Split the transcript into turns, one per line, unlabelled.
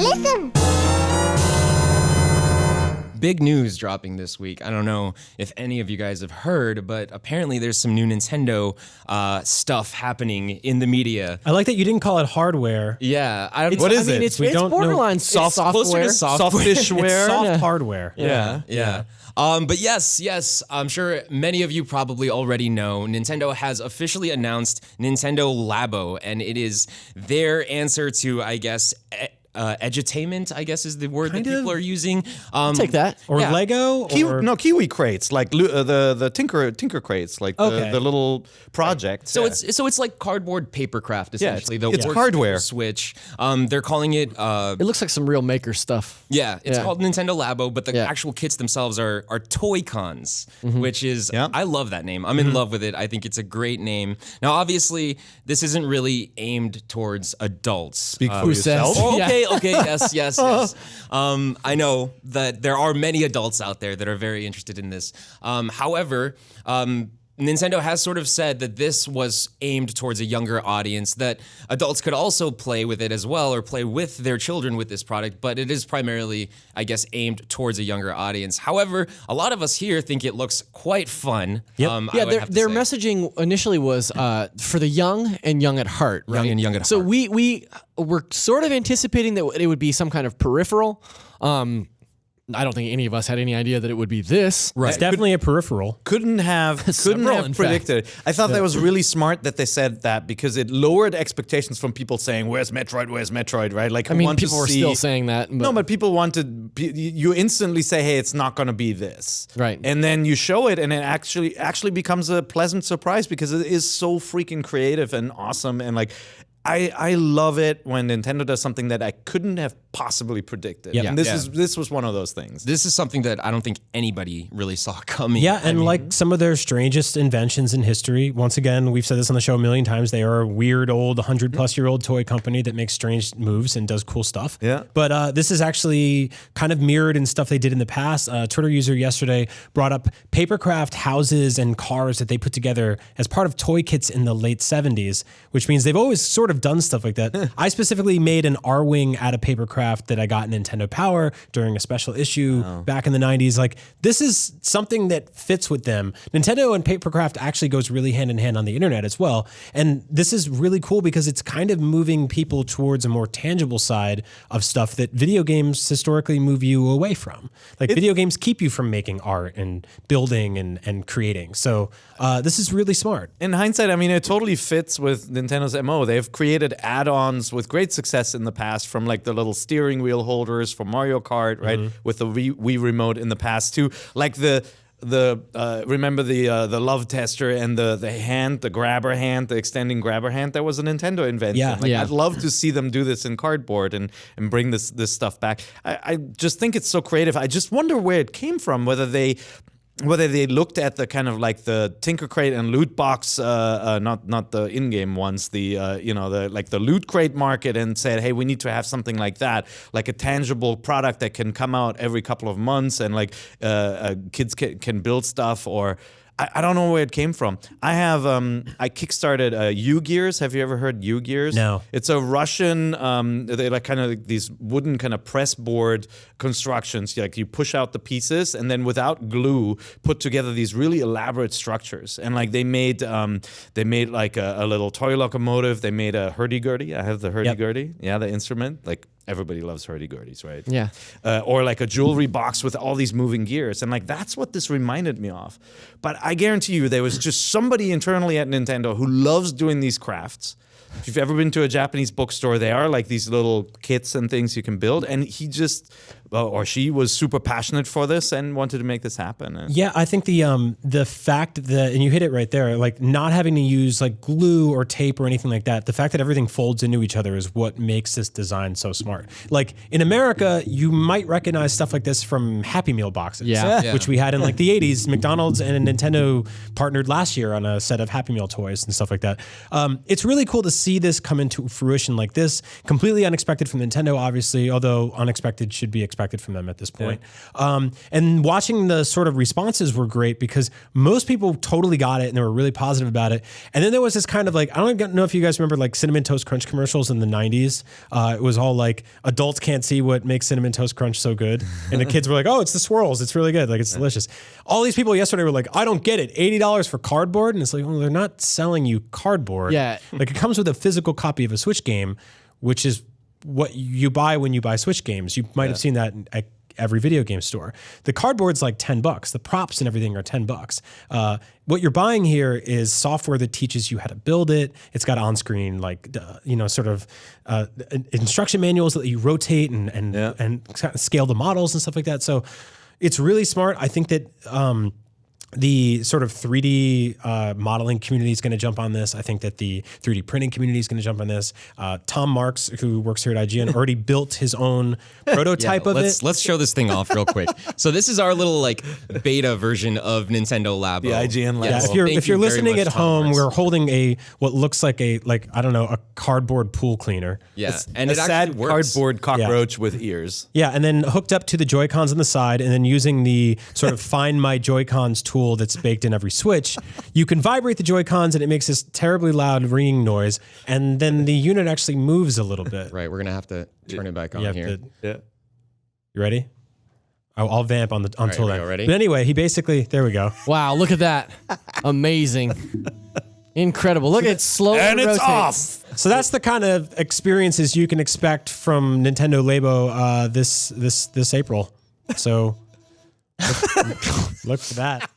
Listen!
Big news dropping this week. I don't know if any of you guys have heard, but apparently there's some new Nintendo stuff happening in the media.
I like that you didn't call it hardware.
Yeah.
What is it?
It's
don't know-
borderline software.
Closer to software.
Softishware.
It's soft hardware.
Yeah. But yes, I'm sure many of you probably already know Nintendo has officially announced Nintendo Labo, and it is their answer to, I guess, edutainment, I guess is the word that people are using.
Take that.
Or Lego? Or
Kiwi crates, like the Tinker crates, like the little projects.
So it's like cardboard papercraft essentially.
it's hardware.
Switch. They're calling it.
It looks like some real maker stuff.
Yeah, it's called Nintendo Labo, but the actual kits themselves are Toy Cons, which is I love that name. I'm in love with it. I think it's a great name. Now, obviously, this isn't really aimed towards adults.
Speak for yourself.
Okay, yes. I know that there are many adults out there that are very interested in this. However, Nintendo has sort of said that this was aimed towards a younger audience, that adults could also play with it as well or play with their children with this product, but it is primarily, I guess, aimed towards a younger audience. However, a lot of us here think it looks quite fun.
Yep.
Their messaging initially was for the young and young at heart, right?
Young and young at
so
heart.
we were sort of anticipating that it would be some kind of peripheral. I don't think any of us had any idea that it would be this.
It's definitely a peripheral.
Couldn't have predicted. I thought that was really smart that they said that, because it lowered expectations from people saying, "Where's Metroid?" Right? Like,
I mean, people were still saying that. But
no, but people wanted. You instantly say, "Hey, it's not going to be this."
Right.
And then you show it, and it actually becomes a pleasant surprise, because it is so freaking creative and awesome, and like. I love it when Nintendo does something that I couldn't have possibly predicted.
Yep.
And this was one of those things.
This is something that I don't think anybody really saw coming.
Yeah, and like some of their strangest inventions in history. Once again, we've said this on the show a million times. They are a weird old 100-plus-year-old toy company that makes strange moves and does cool stuff.
Yeah.
But this is actually kind of mirrored in stuff they did in the past. A Twitter user yesterday brought up papercraft houses and cars that they put together as part of toy kits in the late 70s, which means they've always sort of done stuff like that. I specifically made an R-Wing out of papercraft that I got in Nintendo Power during a special issue back in the 90s. Like, this is something that fits with them. Nintendo and papercraft actually goes really hand in hand on the internet as well. And this is really cool because it's kind of moving people towards a more tangible side of stuff that video games historically move you away from. Like, video games keep you from making art and building and creating. So this is really smart.
In hindsight, I mean, it totally fits with Nintendo's MO. They've created add-ons with great success in the past, from like the little steering wheel holders for Mario Kart, right? With the Wii remote in the past too. Like remember the love tester and the grabber hand, the extending grabber hand? That was a Nintendo invention.
Yeah.
I'd love to see them do this in cardboard and bring this stuff back. I just think it's so creative. I just wonder where it came from, whether they looked at the kind of like the Tinker Crate and loot box, not the in-game ones, the loot crate market, and said, hey, we need to have something like that, like a tangible product that can come out every couple of months, and like kids can build stuff, or I don't know where it came from. I kickstarted U-Gears. Have you ever heard U-Gears?
No.
It's a Russian, they're like kind of these wooden kind of press board constructions. Like, you push out the pieces and then without glue put together these really elaborate structures. And like they made like a little toy locomotive. They made a hurdy-gurdy. I have the hurdy-gurdy. Yeah, the instrument. Like, everybody loves hurdy-gurdies, right?
Yeah.
Or like a jewelry box with all these moving gears. And like, that's what this reminded me of. But I guarantee you there was just somebody internally at Nintendo who loves doing these crafts. If you've ever been to a Japanese bookstore, they are like these little kits and things you can build. And he just, or she was super passionate for this and wanted to make this happen. And
yeah, I think the fact that, and you hit it right there, like not having to use like glue or tape or anything like that, the fact that everything folds into each other is what makes this design so smart. Like in America, you might recognize stuff like this from Happy Meal boxes, which we had in like the 80s. McDonald's and Nintendo partnered last year on a set of Happy Meal toys and stuff like that. It's really cool to see this come into fruition like this. Completely unexpected from Nintendo, obviously, although unexpected should be expected expected from them at this point. And watching the sort of responses were great because most people totally got it and they were really positive about it. And then there was this kind of like, I don't know if you guys remember like Cinnamon Toast Crunch commercials in the 90s. It was all like, adults can't see what makes Cinnamon Toast Crunch so good. And the kids were like, oh, it's the swirls. It's really good. Like, it's delicious. All these people yesterday were like, I don't get it. $80 for cardboard? And it's like, well, they're not selling you cardboard.
Yeah.
Like, it comes with a physical copy of a Switch game, which is what you buy when you buy Switch games. You might have seen that at every video game store. The cardboard's like $10. The props and everything are $10. What you're buying here is software that teaches you how to build it. It's got on-screen, like, sort of instruction manuals that you rotate and scale the models and stuff like that. So it's really smart. I think that the sort of 3D modeling community is going to jump on this. I think that the 3D printing community is going to jump on this. Tom Marks, who works here at IGN, already built his own prototype of it.
Let's show this thing off real quick. So this is our little like beta version of Nintendo Labo.
The IGN Labo.
Yeah, if you're listening at home, we're holding what looks like a cardboard pool cleaner.
Yeah, and
a
it
sad
actually works.
cardboard cockroach with ears.
Yeah, and then hooked up to the Joy-Cons on the side, and then using the sort of Find My Joy-Cons tool that's baked in every Switch, you can vibrate the Joy-Cons and it makes this terribly loud ringing noise, and then the unit actually moves a little bit.
Right, we're gonna have to turn it back on
You
here.
you ready? I'll vamp until then.
Ready?
But anyway, he basically, there we go.
Wow, look at that. Amazing. Incredible. Look, it slowly
And it's
rotates.
off.
So that's the kind of experiences you can expect from Nintendo Labo this April. So look for that.